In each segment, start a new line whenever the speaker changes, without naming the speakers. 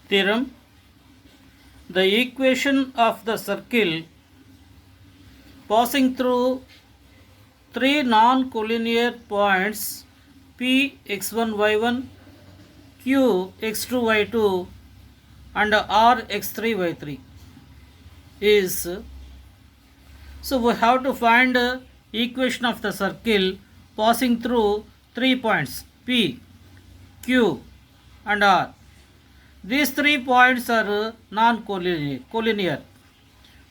Theorem. The equation of the circle passing through three non-collinear points P x1 y1, Q x2 y2 and R x3 y3 is, so we have to find equation of the circle passing through 3 points P, Q and R. These 3 points are non-collinear.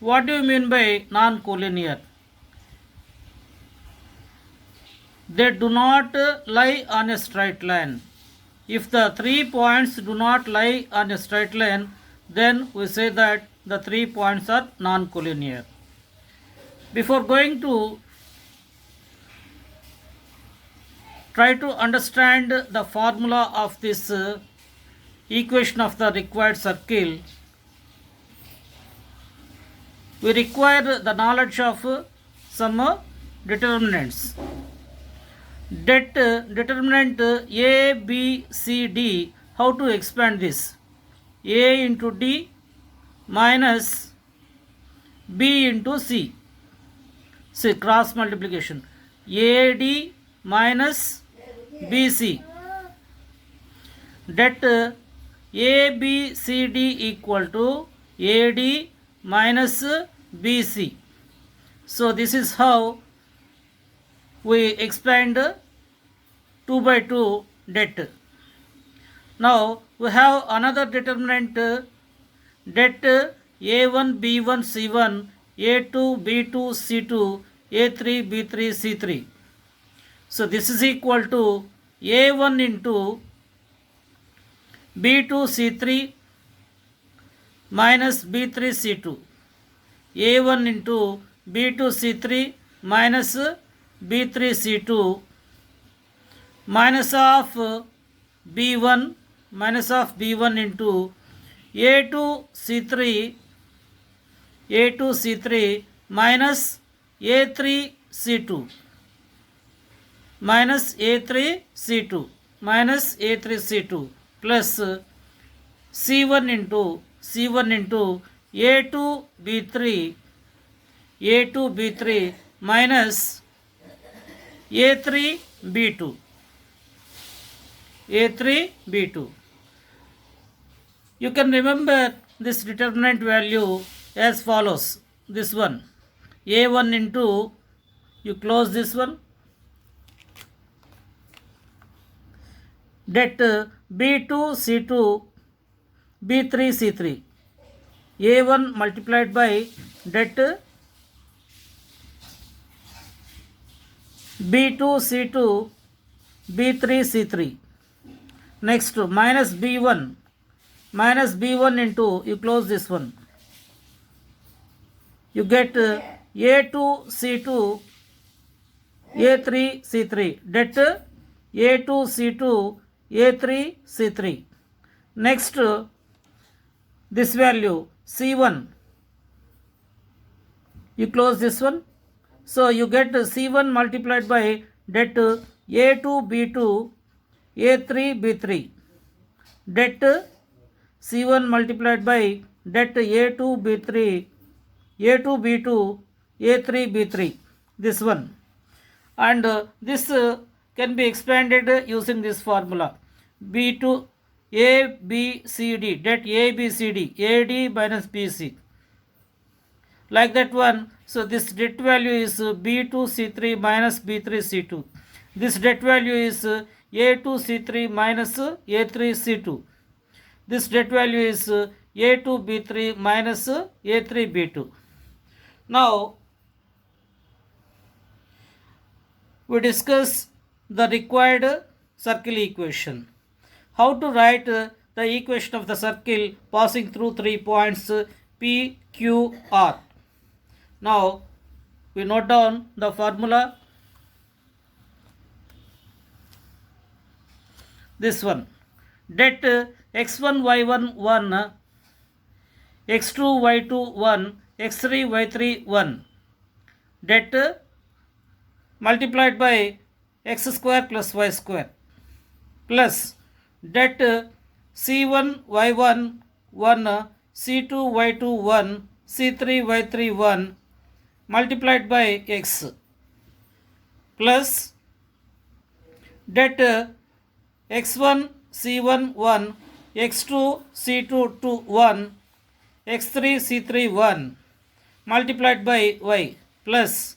What do you mean by non-collinear? They do not lie on a straight line. If the 3 points do not lie on a straight line, then we say that the 3 points are non-collinear. Before going to try to understand the formula of this equation of the required circle, we require the knowledge of some determinants. Determinant A, B, C, D, how to expand this? A into D minus B into C. See, cross multiplication. AD minus BC. Det ABCD equal to AD minus BC. So this is how we expand 2 by 2 det. Now we have another determinant det A1 B1 C1 A2 B2 C2 A3 B3 C3. So this is equal to A1 into B2 C3 minus B3 C2. A1 into B2 C3 minus B3 C2 minus of B1 into A2 C3 minus A3 C2 minus A3 C2 plus C1 into A2 B3 minus A3 B2. You can remember this determinant value as follows. This one, A1 into, you close this one, det B2 C2 B3 C3. A1 multiplied by det B2 C2 B3 C3. Next minus B1 into, you close this one, you get A2 C2 A3 C3. Det A2 C2 A3 C3. Next this value C1, you close this one, so you get C1 multiplied by det A2 B2 A3 B3. Det C1 multiplied by det A2 B2 A3 B3, this one, and this can be expanded using this formula B2 ABCD, det ABCD AD minus BC, like that one. So this det value is B2 C3 minus B3 C2. This det value is A2 C3 minus A3 C2. This det value is A2 B3 minus A3 B2. Now we discuss the required circle equation. How to write the equation of the circle passing through 3 points P, Q, R. Now we note down the formula. This one, det x1 y1 1, x2 y2 1, x3 y3 1. Det multiplied by x square plus y square plus det C1 Y1 1, C2 Y2 1, C3 Y3 1 multiplied by x plus det x1 C1 1, x2 C2 2 1, x3 C3 1 multiplied by y plus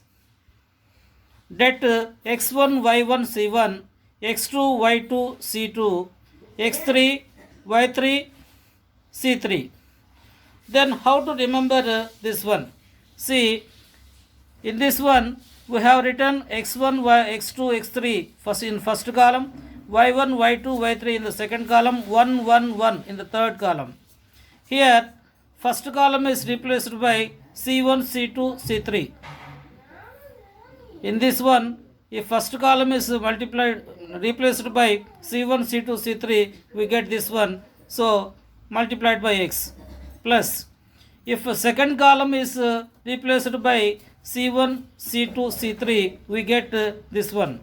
det x1 y1 c1, x2 y2 c2, x3 y3 c3. Then how to remember this one? See, in this one we have written x1 x2 x3 first in first column, y1 y2 y3 in the second column, 1 1 1 in the third column. Here first column is replaced by c1 c2 c3. In this one, if first column is replaced by c1 c2 c3, we get this one, so multiplied by x plus if second column is replaced by c1 c2 c3, we get this one.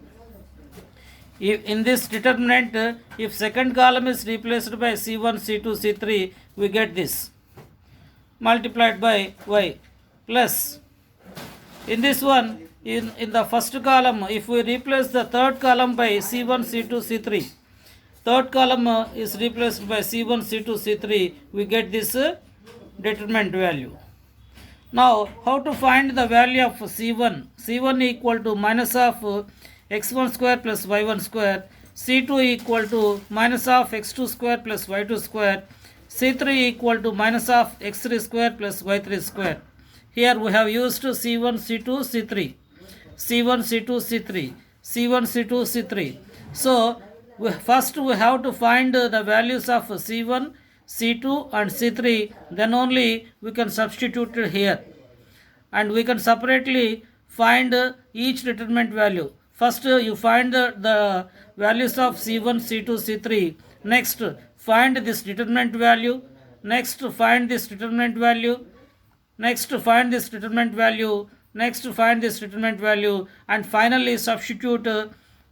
If in this determinant, if second column is replaced by c1 c2 c3, we get this multiplied by y plus in this one, in the first column, if we replace the third column by c1 c2 c3, third column is replaced by c1 c2 c3, we get this determinant value. Now how to find the value of c1? C1 equal to minus of x1 square plus y1 square, c2 equal to minus of x2 square plus y2 square, c3 equal to minus of x3 square plus y3 square. Here we have used c1 c2 c3, c1 c2 c3, c1 c2 c3. So first we have to find the values of c1, c2 and c3, then only we can substitute it here, and we can separately find each determinant value. First you find the values of c1 c2 c3, next find this determinant value, next find this determinant value, next find this determinant value, next find this determinant value, and finally substitute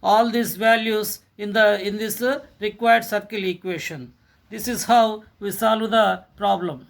all these values in this required circle equation. This is how we solve the problem.